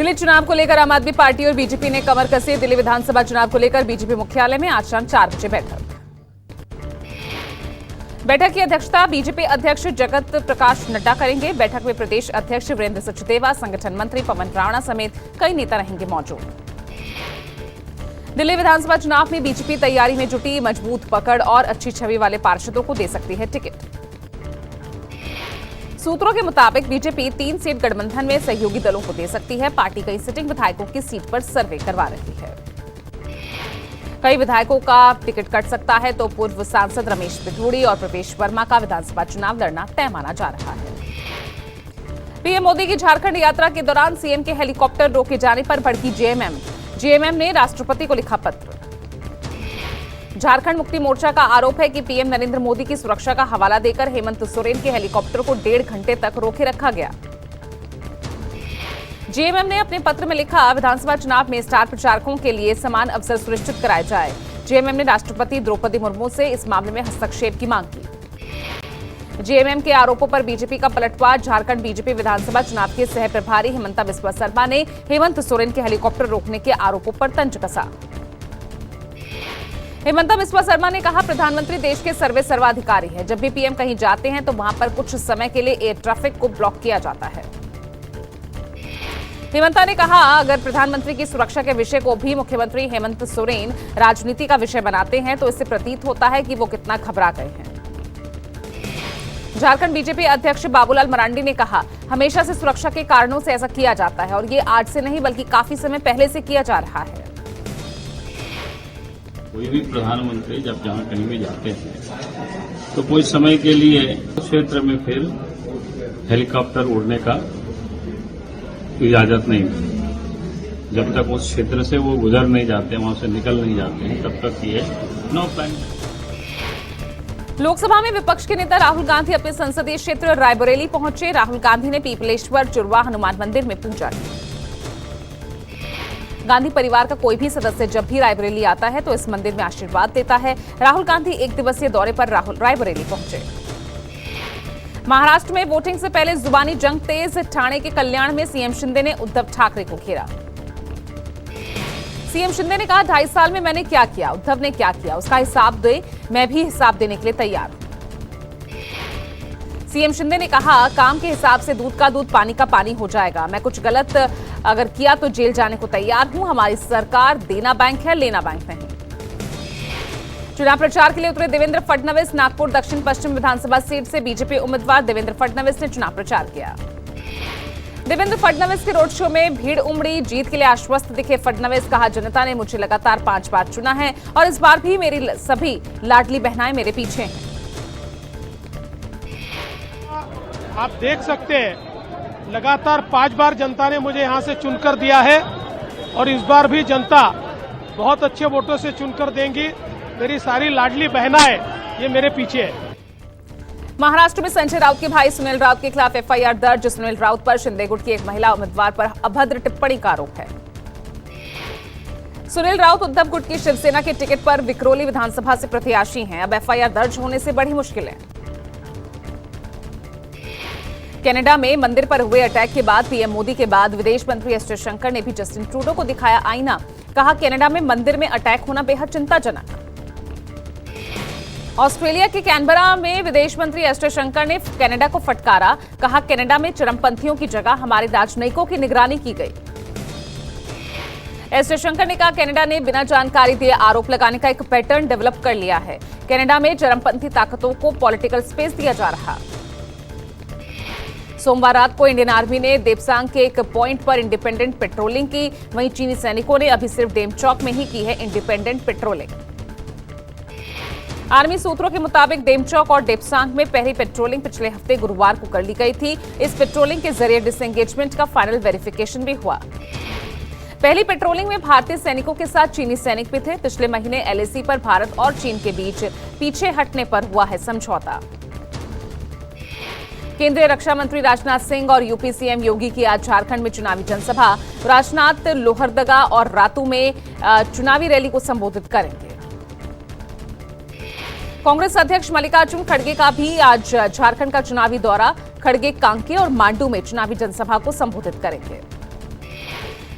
दिल्ली चुनाव को लेकर आम आदमी पार्टी और बीजेपी ने कमर कसी। दिल्ली विधानसभा चुनाव को लेकर बीजेपी मुख्यालय में आज शाम 4 बजे बैठक की अध्यक्षता बीजेपी अध्यक्ष जगत प्रकाश नड्डा करेंगे। बैठक में प्रदेश अध्यक्ष वीरेंद्र सचदेवा, संगठन मंत्री पवन राणा समेत कई नेता रहेंगे मौजूद। दिल्ली विधानसभा चुनाव में बीजेपी तैयारी में जुटी। मजबूत पकड़ और अच्छी छवि वाले पार्षदों को दे सकती है टिकट। सूत्रों के मुताबिक बीजेपी 3 सीट गठबंधन में सहयोगी दलों को दे सकती है। पार्टी कई सिटिंग विधायकों की सीट पर सर्वे करवा रही है। कई विधायकों का टिकट कट सकता है तो पूर्व सांसद रमेश पिथौड़ी और प्रवेश वर्मा का विधानसभा चुनाव लड़ना तय माना जा रहा है। पीएम मोदी की झारखंड यात्रा के दौरान सीएम के हेलीकॉप्टर रोके जाने पर भड़की जेएमएम ने राष्ट्रपति को लिखा पत्र। झारखंड मुक्ति मोर्चा का आरोप है कि पीएम नरेंद्र मोदी की सुरक्षा का हवाला देकर हेमंत सोरेन के हेलीकॉप्टर को 1.5 घंटे तक रोके रखा गया। जेएमएम ने अपने पत्र में लिखा, विधानसभा चुनाव में स्टार प्रचारकों के लिए समान अवसर सुनिश्चित कराए जाए। जेएमएम ने राष्ट्रपति द्रौपदी मुर्मू से इस मामले में हस्तक्षेप की मांग की। जेएमएम के आरोपों पर बीजेपी का पलटवार। झारखंड बीजेपी विधानसभा चुनाव के सह प्रभारी हेमंता बिस्वा शर्मा ने हेमंत सोरेन के हेलीकॉप्टर रोकने के आरोपों पर तंज कसा। हेमंता बिस्वा शर्मा ने कहा, प्रधानमंत्री देश के सर्वाधिकारी है। जब भी पीएम कहीं जाते हैं तो वहां पर कुछ समय के लिए एयर ट्रैफिक को ब्लॉक किया जाता है। हेमंता ने कहा, अगर प्रधानमंत्री की सुरक्षा के विषय को भी मुख्यमंत्री हेमंत सोरेन राजनीति का विषय बनाते हैं तो इससे प्रतीत होता है कि वो कितना घबरा गए हैं। झारखंड बीजेपी अध्यक्ष बाबूलाल मरांडी ने कहा, हमेशा से सुरक्षा के कारणों से ऐसा किया जाता है और ये आज से नहीं बल्कि काफी समय पहले से किया जा रहा है। कोई भी प्रधानमंत्री जब जहां कहीं भी जाते हैं तो कोई समय के लिए क्षेत्र में फिर हेलीकॉप्टर उड़ने का इजाजत नहीं मिलती। जब तक उस क्षेत्र से वो गुजर नहीं जाते, वहां से निकल नहीं जाते हैं, तब तक ये नो प्लान। लोकसभा में विपक्ष के नेता राहुल गांधी अपने संसदीय क्षेत्र रायबरेली पहुंचे। राहुल गांधी ने पीपलेश्वर जुड़वा हनुमान मंदिर में पूजा की। गांधी परिवार का कोई भी सदस्य जब भी रायबरेली आता है तो इस मंदिर में आशीर्वाद देता है। राहुल गांधी 1 दिवसीय दौरे पर रायबरेली पहुंचे। महाराष्ट्र में वोटिंग से पहले जुबानी जंग तेज। ठाणे के कल्याण में सीएम शिंदे ने उद्धव ठाकरे को घेरा। सीएम शिंदे ने कहा, 2.5 साल में मैंने क्या किया, उद्धव ने क्या किया, उसका हिसाब दे। मैं भी हिसाब देने के लिए तैयार हूं। सीएम शिंदे ने कहा, काम के हिसाब से दूध का दूध, पानी का पानी हो जाएगा। मैं कुछ गलत अगर किया तो जेल जाने को तैयार हूं। हमारी सरकार देना बैंक है, लेना बैंक नहीं। चुनाव प्रचार के लिए उतरे देवेंद्र फडणवीस। नागपुर दक्षिण पश्चिम विधानसभा सीट से बीजेपी उम्मीदवार देवेंद्र फडणवीस ने चुनाव प्रचार किया। देवेंद्र फडणवीस के रोड शो में भीड़ उमड़ी। जीत के लिए आश्वस्त दिखे फडणवीस। कहा, जनता ने मुझे लगातार 5 बार चुना है और इस बार भी मेरी सभी लाडली बहनाएं मेरे पीछे हैं। आप देख सकते हैं, लगातार 5 बार जनता ने मुझे यहां से चुनकर दिया है और इस बार भी जनता बहुत अच्छे वोटों से चुनकर देंगी। मेरी सारी लाडली बहनाएं ये मेरे पीछे है। महाराष्ट्र में संजय राउत के भाई सुनील राउत के खिलाफ एफआईआर दर्ज। सुनील राउत पर शिंदे गुट की एक महिला उम्मीदवार पर अभद्र टिप्पणी का आरोप है। सुनील राउत उद्धव गुट की शिवसेना के टिकट पर विक्रोली विधानसभा से प्रत्याशी हैं। अब एफआईआर दर्ज होने से बड़ी मुश्किल है। कनाडा में मंदिर पर हुए अटैक के बाद पीएम मोदी के बाद विदेश मंत्री एस जयशंकर ने भी जस्टिन ट्रूडो को दिखाया आईना। कहा, कनाडा में मंदिर में अटैक होना बेहद चिंताजनक। ऑस्ट्रेलिया के कैनबरा में विदेश मंत्री एस जयशंकर ने कनाडा को फटकारा। कहा, कनाडा में चरमपंथियों की जगह हमारे राजनयिकों की निगरानी की गई। एस जयशंकर ने कहा, कनाडा ने बिना जानकारी दिए आरोप लगाने का एक पैटर्न डेवलप कर लिया है। कनाडा में चरमपंथी ताकतों को पॉलिटिकल स्पेस दिया जा रहा। सोमवार रात को इंडियन आर्मी ने देपसांग के एक पॉइंट पर इंडिपेंडेंट पेट्रोलिंग की। वहीं चीनी सैनिकों ने अभी सिर्फ डेमचौक में ही की है इंडिपेंडेंट पेट्रोलिंग। आर्मी सूत्रों के मुताबिक डेमचौक और देपसांग में पहली पेट्रोलिंग पिछले हफ्ते गुरुवार को कर ली गई थी। इस पेट्रोलिंग के जरिए डिसएंगेजमेंट का फाइनल वेरिफिकेशन भी हुआ। पहली पेट्रोलिंग में भारतीय सैनिकों के साथ चीनी सैनिक भी थे। पिछले महीने एलएसी पर भारत और चीन के बीच पीछे हटने पर हुआ है समझौता। केंद्रीय रक्षा मंत्री राजनाथ सिंह और यूपी सीएम योगी की आज झारखंड में चुनावी जनसभा। राजनाथ लोहरदगा और रातू में चुनावी रैली को संबोधित करेंगे। कांग्रेस अध्यक्ष मल्लिकार्जुन खड़गे का भी आज झारखंड का चुनावी दौरा। खड़गे कांके और मांडू में चुनावी जनसभा को संबोधित करेंगे।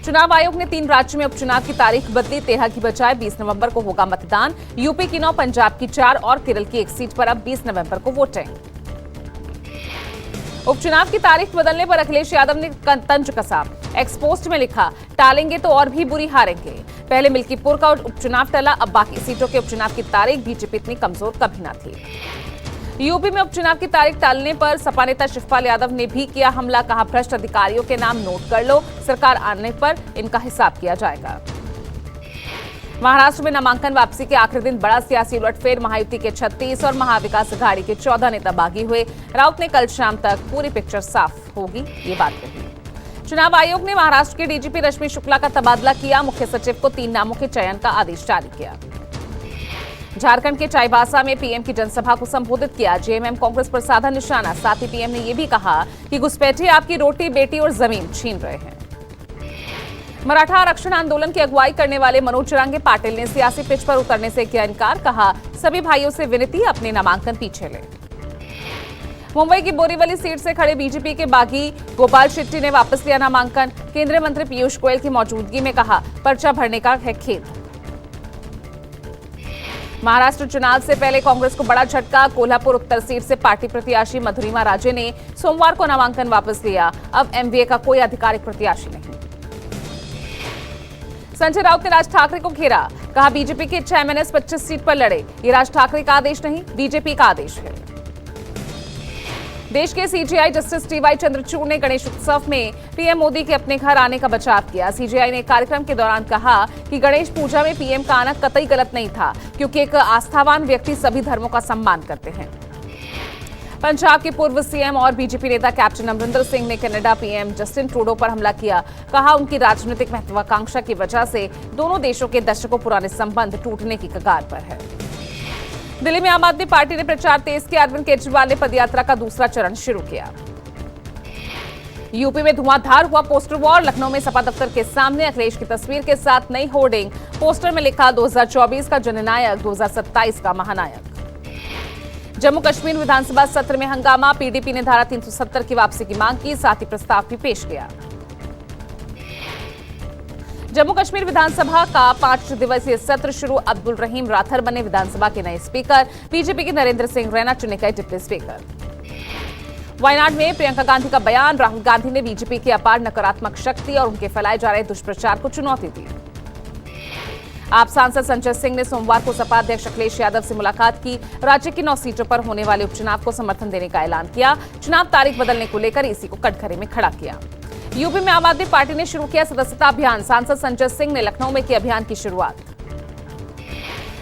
चुनाव आयोग ने 3 राज्यों में उपचुनाव की तारीख बदली। 13 की बजाय 20 नवंबर को होगा मतदान। यूपी की 9, पंजाब की 4 और केरल की 1 सीट पर अब 20 नवंबर को वोटिंग। उपचुनाव की तारीख बदलने पर अखिलेश यादव ने तंज कसा। एक्स पोस्ट में लिखा, टालेंगे तो और भी बुरी हारेंगे। पहले मिल्कीपुर का उपचुनाव टला, अब बाकी सीटों के उपचुनाव की तारीख। बीजेपी इतनी कमजोर कभी ना थी। यूपी में उपचुनाव की तारीख टालने पर सपा नेता शिवपाल यादव ने भी किया हमला। कहा, भ्रष्ट अधिकारियों के नाम नोट कर लो, सरकार आने पर इनका हिसाब किया जाएगा। महाराष्ट्र में नामांकन वापसी के आखिरी दिन बड़ा सियासी उलटफेर। महायुति के 36 और महाविकास अघाड़ी के 14 नेता बागी हुए। राउत ने कल शाम तक पूरी पिक्चर साफ होगी ये बात कही। चुनाव आयोग ने महाराष्ट्र के डीजीपी रश्मि शुक्ला का तबादला किया। मुख्य सचिव को 3 नामों के चयन का आदेश जारी किया। झारखंड के चाईबासा में पीएम की जनसभा को संबोधित किया। जेएमएम कांग्रेस पर साधा निशाना। साथ ही पीएम ने यह भी कहा कि घुसपैठिए आपकी रोटी, बेटी और जमीन छीन रहे हैं। मराठा आरक्षण आंदोलन की अगुवाई करने वाले मनोज जरांगे पाटिल ने सियासी पिच पर उतरने से किया इनकार। कहा, सभी भाइयों से विनती, अपने नामांकन पीछे लें। मुंबई की बोरीवली सीट से खड़े बीजेपी के बागी गोपाल शेट्टी ने वापस लिया नामांकन। केंद्रीय मंत्री पीयूष गोयल की मौजूदगी में कहा, पर्चा भरने का है खेद। महाराष्ट्र चुनाव से पहले कांग्रेस को बड़ा झटका। कोल्हापुर उत्तर सीट से पार्टी प्रत्याशी मधुरिमा राजे ने सोमवार को नामांकन वापस लिया। अब एमवीए का कोई आधिकारिक प्रत्याशी नहीं। संजय राउत ने राज ठाकरे को घेरा। कहा, बीजेपी की इच्छा एमएनएस 25 सीट पर लड़े। ये राज ठाकरे का आदेश नहीं, बीजेपी का आदेश है। देश के सीजीआई जस्टिस टीवाई चंद्रचूड़ ने गणेश उत्सव में पीएम मोदी के अपने घर आने का बचाव किया। सीजीआई ने कार्यक्रम के दौरान कहा कि गणेश पूजा में पीएम का आना कतई गलत नहीं था, क्योंकि एक आस्थावान व्यक्ति सभी धर्मों का सम्मान करते हैं। पंजाब के पूर्व सीएम और बीजेपी नेता कैप्टन अमरिंदर सिंह ने कनाडा पीएम जस्टिन ट्रूडो पर हमला किया। कहा, उनकी राजनीतिक महत्वाकांक्षा की वजह से दोनों देशों के दशकों पुराने संबंध टूटने की कगार पर है। दिल्ली में आम आदमी पार्टी ने प्रचार तेज किया। अरविंद केजरीवाल ने पदयात्रा का दूसरा चरण शुरू किया। यूपी में धुआंधार हुआ पोस्टर वॉर। लखनऊ में सपा दफ्तर के सामने अखिलेश की तस्वीर के साथ नई होर्डिंग। पोस्टर में लिखा, 2024 का जननायक, 2027 का महानायक। जम्मू कश्मीर विधानसभा सत्र में हंगामा। पीडीपी ने धारा 370 की वापसी की मांग की, साथ ही प्रस्ताव भी पेश किया। जम्मू कश्मीर विधानसभा का 5 दिवसीय सत्र शुरू। अब्दुल रहीम राथर बने विधानसभा के नए स्पीकर। बीजेपी के नरेंद्र सिंह रैना चुने गए डिप्टी स्पीकर। वायनाड में प्रियंका गांधी का बयान। राहुल गांधी ने बीजेपी की अपार नकारात्मक शक्ति और उनके फैलाए जा रहे दुष्प्रचार को चुनौती दी। आप सांसद संजय सिंह ने सोमवार को सपा अध्यक्ष अखिलेश यादव से मुलाकात की। राज्य की 9 सीटों पर होने वाले उपचुनाव को समर्थन देने का ऐलान किया। चुनाव तारीख बदलने को लेकर इसी को कटघरे में खड़ा किया। यूपी में आम आदमी पार्टी ने शुरू किया सदस्यता अभियान। सांसद संजय सिंह ने लखनऊ में की अभियान की शुरुआत।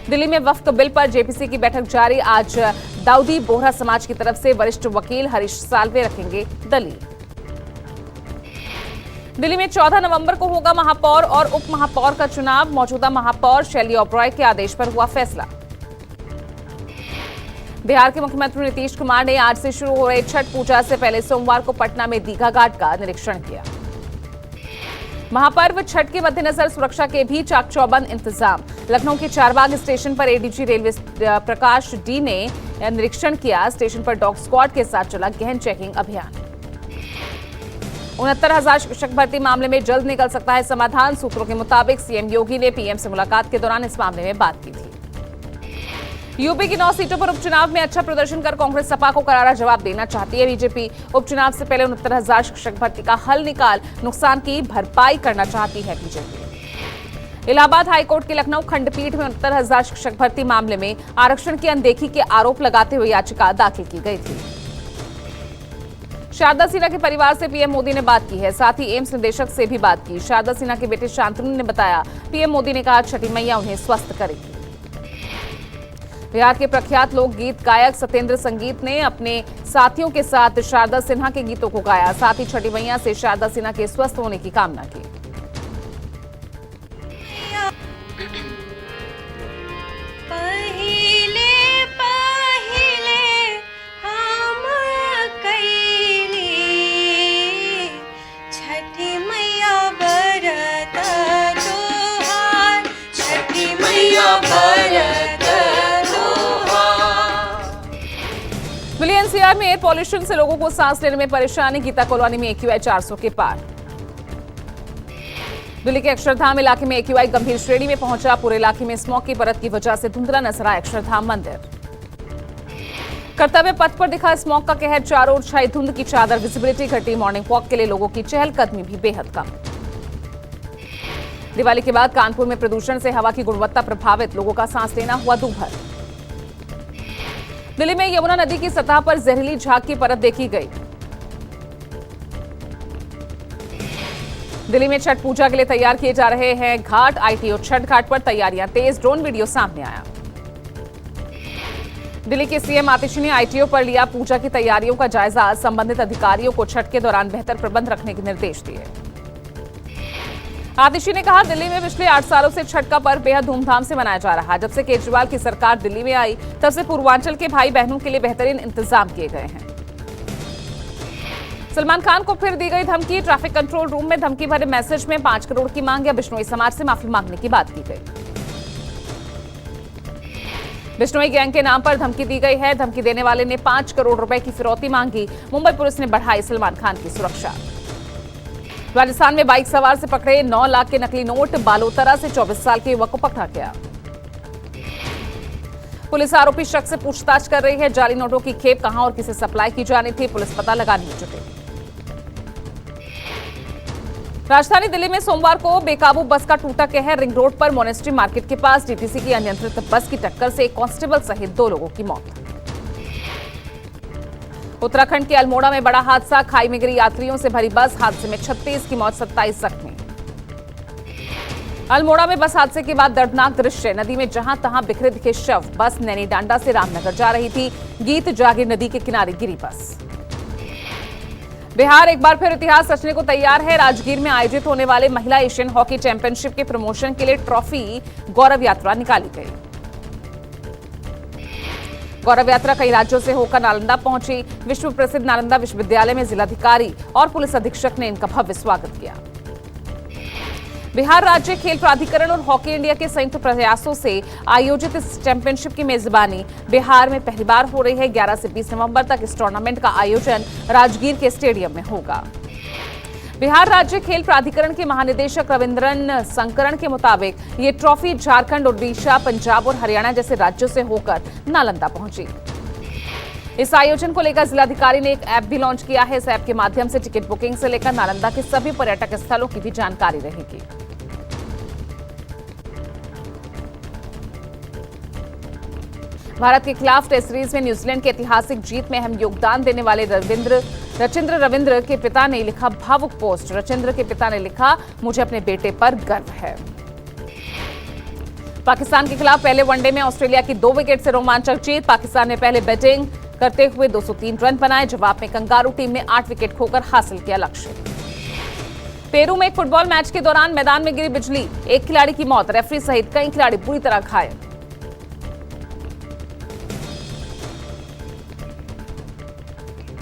दिल्ली में वक्फ बिल पर जेपीसी की बैठक जारी। आज दाऊदी बोहरा समाज की तरफ से वरिष्ठ वकील हरीश साल्वे रखेंगे दलील। दिल्ली में 14 नवंबर को होगा महापौर और उप महापौर का चुनाव। मौजूदा महापौर शैली ओबरॉय के आदेश पर हुआ फैसला। बिहार के मुख्यमंत्री नीतीश कुमार ने आज से शुरू हो रहे छठ पूजा से पहले सोमवार को पटना में दीघा घाट का निरीक्षण किया। महापर्व छठ के मद्देनजर सुरक्षा के भी चाक चौबंद इंतजाम। लखनऊ के चारबाग स्टेशन पर एडीजी रेलवे प्रकाश डी ने निरीक्षण किया। स्टेशन पर डॉग स्क्वाड के साथ चला गहन चेकिंग अभियान। 69,000 शिक्षक भर्ती मामले में जल्द निकल सकता है समाधान। सूत्रों के मुताबिक सीएम योगी ने पीएम से मुलाकात के दौरान इस मामले में बात की थी। यूपी की 9 सीटों पर उपचुनाव में अच्छा प्रदर्शन कर कांग्रेस सपा को करारा जवाब देना चाहती है। बीजेपी उपचुनाव से पहले 69,000 शिक्षक भर्ती का हल निकाल नुकसान की भरपाई करना चाहती है बीजेपी। इलाहाबाद हाईकोर्ट की लखनऊ खंडपीठ में 69,000 शिक्षक भर्ती मामले में आरक्षण की अनदेखी के आरोप लगाते हुए याचिका दाखिल की गई थी। शारदा सिन्हा के परिवार से पीएम मोदी ने बात की है। साथ ही एम्स निदेशक से भी बात की। शारदा सिन्हा के बेटे शांतनु ने बताया, पीएम मोदी ने कहा, छठी मैया उन्हें स्वस्थ करेगी। बिहार के प्रख्यात लोकगीत गायक सत्येंद्र संगीत ने अपने साथियों के साथ शारदा सिन्हा के गीतों को गाया। साथ ही छठी मैया से शारदा सिन्हा के स्वस्थ होने की कामना की। दिल्ली एनसीआर में एयर पॉल्यूशन से लोगों को सांस लेने में परेशानी। गीता कॉलोनी में AQI 400 के पार। दिल्ली के अक्षरधाम इलाके में AQI गंभीर श्रेणी में पहुंचा। पूरे इलाके में स्मॉग की परत की वजह से धुंधला नजर आया अक्षरधाम मंदिर। कर्तव्य पथ पर दिखा स्मॉग का कहर, चारों ओर छाई धुंध की चादर, विजिबिलिटी घटी। मॉर्निंग वॉक के लिए लोगों की चहलकदमी भी बेहद कम। दिवाली के बाद कानपुर में प्रदूषण से हवा की गुणवत्ता प्रभावित, लोगों का सांस लेना हुआ दूभर। दिल्ली में यमुना नदी की सतह पर जहरीली झाग की परत देखी गई। दिल्ली में छठ पूजा के लिए तैयार किए जा रहे हैं घाट। ITO छठ घाट पर तैयारियां तेज, ड्रोन वीडियो सामने आया। दिल्ली के CM आतिशी ने ITO पर लिया पूजा की तैयारियों का जायजा। संबंधित अधिकारियों को छठ के दौरान बेहतर प्रबंध रखने के निर्देश दिए। आतिशी ने कहा, दिल्ली में पिछले 8 सालों से छठ का पर्व बेहद धूमधाम से मनाया जा रहा है। जब से केजरीवाल की सरकार दिल्ली में आई, तब से पूर्वांचल के भाई बहनों के लिए बेहतरीन इंतजाम किए गए हैं। सलमान खान को फिर दी गई धमकी। ट्रैफिक कंट्रोल रूम में धमकी भरे मैसेज में 5 करोड़ की मांग या बिश्नोई समाज से माफी मांगने की बात की गई। बिश्नोई गैंग के नाम पर धमकी दी गई है। धमकी देने वाले ने 5 करोड़ रुपए की फिरौती मांगी। मुंबई पुलिस ने बढ़ाई सलमान खान की सुरक्षा। राजस्थान में बाइक सवार से पकड़े 9 लाख के नकली नोट। बालोतरा से 24 साल के युवक को पकड़ा गया। पुलिस आरोपी शख्स से पूछताछ कर रही है। जाली नोटों की खेप कहां और किसे सप्लाई की जानी थी, पुलिस पता लगाने में जुटी। राजधानी दिल्ली में सोमवार को बेकाबू बस का टूटा कहर। रिंग रोड पर मोनेस्ट्री मार्केट के पास डीटीसी की अनियंत्रित बस की टक्कर से एक कांस्टेबल सहित 2 लोगों की मौत। उत्तराखंड के अल्मोड़ा में बड़ा हादसा। खाई में गिरी यात्रियों से भरी बस। हादसे में 36 की मौत, 27 जख्मी। अल्मोड़ा में बस हादसे के बाद दर्दनाक दृश्य। नदी में जहां तहां बिखरे दिखे शव। बस नैनी डांडा से रामनगर जा रही थी। गीत जागीर नदी के किनारे गिरी बस। बिहार एक बार फिर इतिहास रचने को तैयार है। राजगीर में आयोजित होने वाले महिला एशियन हॉकी चैंपियनशिप के प्रमोशन के लिए ट्रॉफी गौरव यात्रा निकाली गई। गौरव यात्रा कई राज्यों से होकर नालंदा पहुंची। विश्व प्रसिद्ध नालंदा विश्वविद्यालय में जिलाधिकारी और पुलिस अधीक्षक ने इनका भव्य स्वागत किया। बिहार राज्य खेल प्राधिकरण और हॉकी इंडिया के संयुक्त प्रयासों से आयोजित इस चैंपियनशिप की मेजबानी बिहार में पहली बार हो रही है। 11 से 20 नवंबर तक इस टूर्नामेंट का आयोजन राजगीर के स्टेडियम में होगा। बिहार राज्य खेल प्राधिकरण के महानिदेशक रविंद्रन संकरण के मुताबिक ये ट्रॉफी झारखंड, ओडिशा, पंजाब और हरियाणा जैसे राज्यों से होकर नालंदा पहुंची। इस आयोजन को लेकर जिलाधिकारी ने एक ऐप भी लॉन्च किया है। इस ऐप के माध्यम से टिकट बुकिंग से लेकर नालंदा के सभी पर्यटक स्थलों की भी जानकारी रहेगी। भारत के खिलाफ टेस्ट सीरीज में न्यूजीलैंड की ऐतिहासिक जीत में अहम योगदान देने वाले रचिंद्र रविंद्र के पिता ने लिखा भावुक पोस्ट। रचिंद्र के पिता ने लिखा, मुझे अपने बेटे पर गर्व है। पाकिस्तान के खिलाफ पहले वनडे में ऑस्ट्रेलिया की 2 विकेट से रोमांचक जीत। पाकिस्तान ने पहले बैटिंग करते हुए 203 रन बनाए। जवाब में कंगारू टीम ने 8 विकेट खोकर हासिल किया लक्ष्य। पेरू में एक फुटबॉल मैच के दौरान मैदान में गिरी बिजली, एक खिलाड़ी की मौत, रेफरी सहित कई खिलाड़ी बुरी तरह घायल।